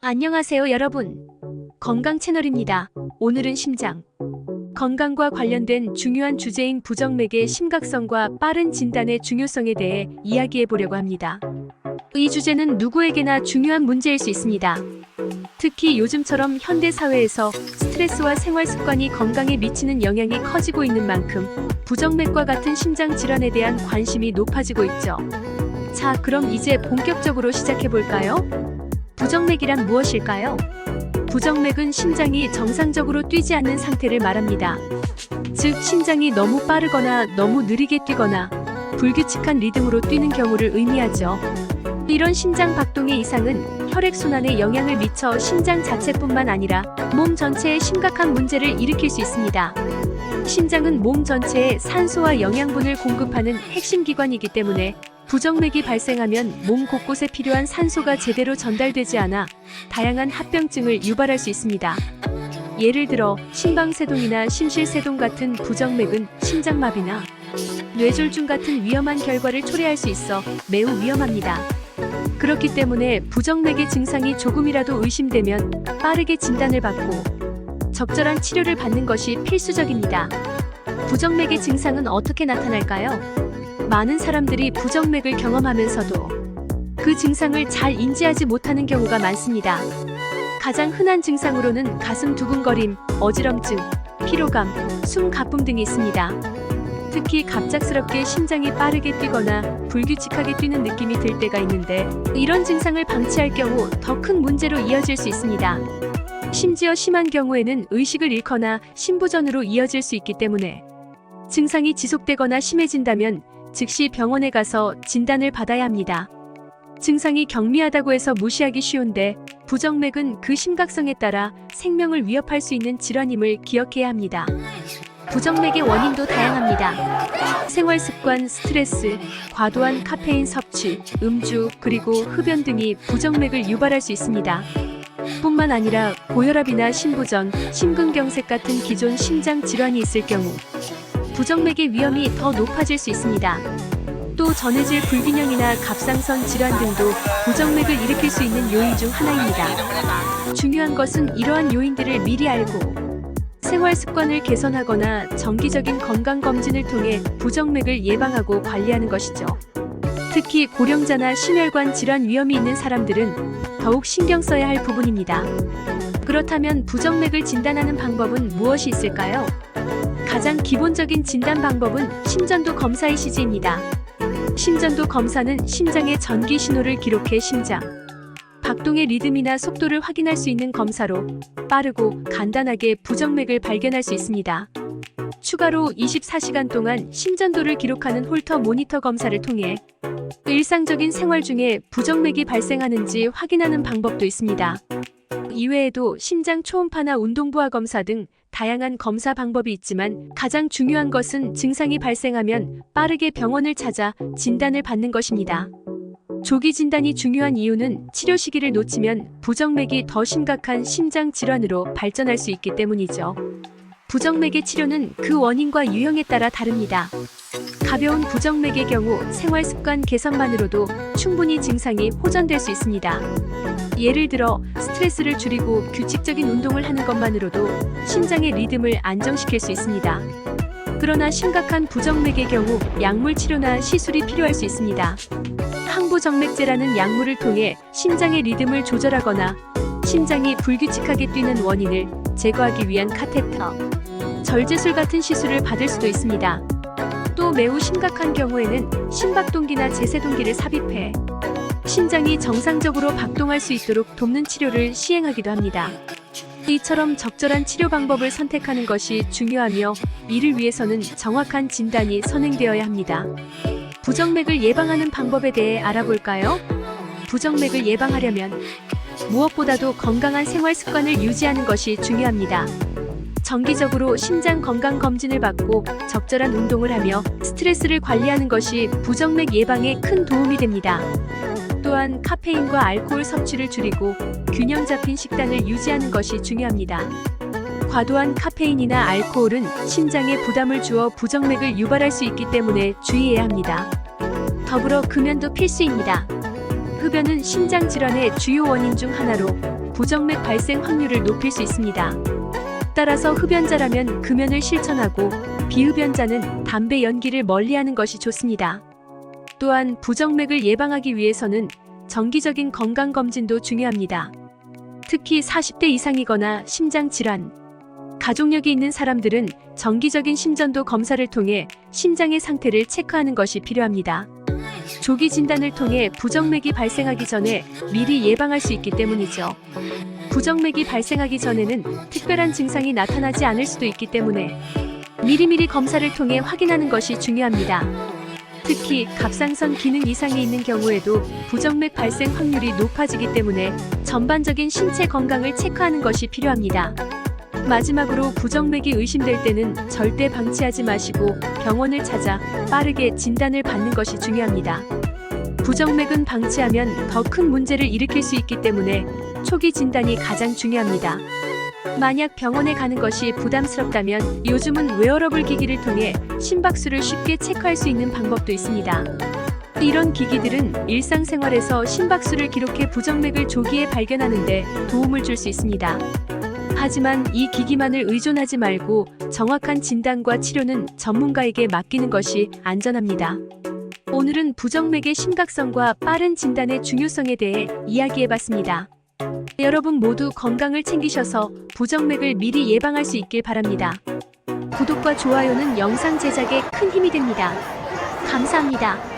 안녕하세요 여러분. 건강 채널입니다. 오늘은 심장 건강과 관련된 중요한 주제인 부정맥의 심각성과 빠른 진단의 중요성에 대해 이야기해 보려고 합니다. 이 주제는 누구에게나 중요한 문제일 수 있습니다. 특히 요즘처럼 현대 사회에서 스트레스와 생활 습관이 건강에 미치는 영향이 커지고 있는 만큼 부정맥과 같은 심장 질환에 대한 관심이 높아지고 있죠. 자, 그럼 이제 본격적으로 시작해 볼까요? 부정맥이란 무엇일까요? 부정맥은 심장이 정상적으로 뛰지 않는 상태를 말합니다. 즉, 심장이 너무 빠르거나 너무 느리게 뛰거나 불규칙한 리듬으로 뛰는 경우를 의미하죠. 이런 심장 박동의 이상은 혈액순환에 영향을 미쳐 심장 자체뿐만 아니라 몸 전체에 심각한 문제를 일으킬 수 있습니다. 심장은 몸 전체에 산소와 영양분을 공급하는 핵심 기관이기 때문에 부정맥이 발생하면 몸 곳곳에 필요한 산소가 제대로 전달되지 않아 다양한 합병증을 유발할 수 있습니다. 예를 들어 심방세동이나 심실세동 같은 부정맥은 심장마비나 뇌졸중 같은 위험한 결과를 초래할 수 있어 매우 위험합니다. 그렇기 때문에 부정맥의 증상이 조금이라도 의심되면 빠르게 진단을 받고 적절한 치료를 받는 것이 필수적입니다. 부정맥의 증상은 어떻게 나타날까요? 많은 사람들이 부정맥을 경험하면서도 그 증상을 잘 인지하지 못하는 경우가 많습니다. 가장 흔한 증상으로는 가슴 두근거림, 어지럼증, 피로감, 숨 가쁨 등이 있습니다. 특히 갑작스럽게 심장이 빠르게 뛰거나 불규칙하게 뛰는 느낌이 들 때가 있는데 이런 증상을 방치할 경우 더 큰 문제로 이어질 수 있습니다. 심지어 심한 경우에는 의식을 잃거나 심부전으로 이어질 수 있기 때문에 증상이 지속되거나 심해진다면 즉시 병원에 가서 진단을 받아야 합니다. 증상이 경미하다고 해서 무시하기 쉬운데 부정맥은 그 심각성에 따라 생명을 위협할 수 있는 질환임을 기억해야 합니다. 부정맥의 원인도 다양합니다. 생활습관, 스트레스, 과도한 카페인 섭취, 음주, 그리고 흡연 등이 부정맥을 유발할 수 있습니다. 뿐만 아니라 고혈압이나 심부전, 심근경색 같은 기존 심장 질환이 있을 경우 부정맥의 위험이 더 높아질 수 있습니다. 또 전해질 불균형이나 갑상선 질환 등도 부정맥을 일으킬 수 있는 요인 중 하나입니다. 중요한 것은 이러한 요인들을 미리 알고 생활 습관을 개선하거나 정기적인 건강검진을 통해 부정맥을 예방하고 관리하는 것이죠. 특히 고령자나 심혈관 질환 위험이 있는 사람들은 더욱 신경 써야 할 부분입니다. 그렇다면 부정맥을 진단하는 방법은 무엇이 있을까요? 가장 기본적인 진단 방법은 심전도 검사 ECG입니다. 심전도 검사는 심장의 전기 신호를 기록해 심장 박동의 리듬이나 속도를 확인할 수 있는 검사로 빠르고 간단하게 부정맥을 발견할 수 있습니다. 추가로 24시간 동안 심전도를 기록하는 홀터 모니터 검사를 통해 일상적인 생활 중에 부정맥이 발생하는지 확인하는 방법도 있습니다. 이외에도 심장 초음파나 운동부하 검사 등 다양한 검사 방법이 있지만 가장 중요한 것은 증상이 발생하면 빠르게 병원을 찾아 진단을 받는 것입니다. 조기 진단이 중요한 이유는 치료 시기를 놓치면 부정맥이 더 심각한 심장 질환으로 발전할 수 있기 때문이죠. 부정맥의 치료는 그 원인과 유형에 따라 다릅니다. 가벼운 부정맥의 경우 생활 습관 개선만으로도 충분히 증상이 호전될 수 있습니다. 예를 들어 스트레스를 줄이고 규칙적인 운동을 하는 것만으로도 심장의 리듬을 안정시킬 수 있습니다. 그러나 심각한 부정맥의 경우 약물 치료나 시술이 필요할 수 있습니다. 항부정맥제라는 약물을 통해 심장의 리듬을 조절하거나 심장이 불규칙하게 뛰는 원인을 제거하기 위한 카테터, 절제술 같은 시술을 받을 수도 있습니다. 또 매우 심각한 경우에는 심박동기나 제세동기를 삽입해 심장이 정상적으로 박동할 수 있도록 돕는 치료를 시행하기도 합니다. 이처럼 적절한 치료 방법을 선택하는 것이 중요하며 이를 위해서는 정확한 진단이 선행되어야 합니다. 부정맥을 예방하는 방법에 대해 알아볼까요? 부정맥을 예방하려면 무엇보다도 건강한 생활 습관을 유지하는 것이 중요합니다. 정기적으로 심장 건강 검진을 받고 적절한 운동을 하며 스트레스를 관리하는 것이 부정맥 예방에 큰 도움이 됩니다. 또한 카페인과 알코올 섭취를 줄이고 균형 잡힌 식단을 유지하는 것이 중요합니다. 과도한 카페인이나 알코올은 심장에 부담을 주어 부정맥을 유발할 수 있기 때문에 주의해야 합니다. 더불어 금연도 필수입니다. 흡연은 심장 질환의 주요 원인 중 하나로 부정맥 발생 확률을 높일 수 있습니다. 따라서 흡연자라면 금연을 실천하고 비흡연자는 담배 연기를 멀리하는 것이 좋습니다. 또한 부정맥을 예방하기 위해서는 정기적인 건강검진도 중요합니다. 특히 40대 이상이거나 심장질환, 가족력이 있는 사람들은 정기적인 심전도 검사를 통해 심장의 상태를 체크하는 것이 필요합니다. 조기 진단을 통해 부정맥이 발생하기 전에 미리 예방할 수 있기 때문이죠. 부정맥이 발생하기 전에는 특별한 증상이 나타나지 않을 수도 있기 때문에 미리미리 검사를 통해 확인하는 것이 중요합니다. 특히 갑상선 기능 이상이 있는 경우에도 부정맥 발생 확률이 높아지기 때문에 전반적인 신체 건강을 체크하는 것이 필요합니다. 마지막으로 부정맥이 의심될 때는 절대 방치하지 마시고 병원을 찾아 빠르게 진단을 받는 것이 중요합니다. 부정맥은 방치하면 더 큰 문제를 일으킬 수 있기 때문에 초기 진단이 가장 중요합니다. 만약 병원에 가는 것이 부담스럽다면 요즘은 웨어러블 기기를 통해 심박수를 쉽게 체크할 수 있는 방법도 있습니다. 이런 기기들은 일상생활에서 심박수를 기록해 부정맥을 조기에 발견하는 데 도움을 줄 수 있습니다. 하지만 이 기기만을 의존하지 말고 정확한 진단과 치료는 전문가에게 맡기는 것이 안전합니다. 오늘은 부정맥의 심각성과 빠른 진단의 중요성에 대해 이야기해봤습니다. 여러분 모두 건강을 챙기셔서 부정맥을 미리 예방할 수 있길 바랍니다. 구독과 좋아요는 영상 제작에 큰 힘이 됩니다. 감사합니다.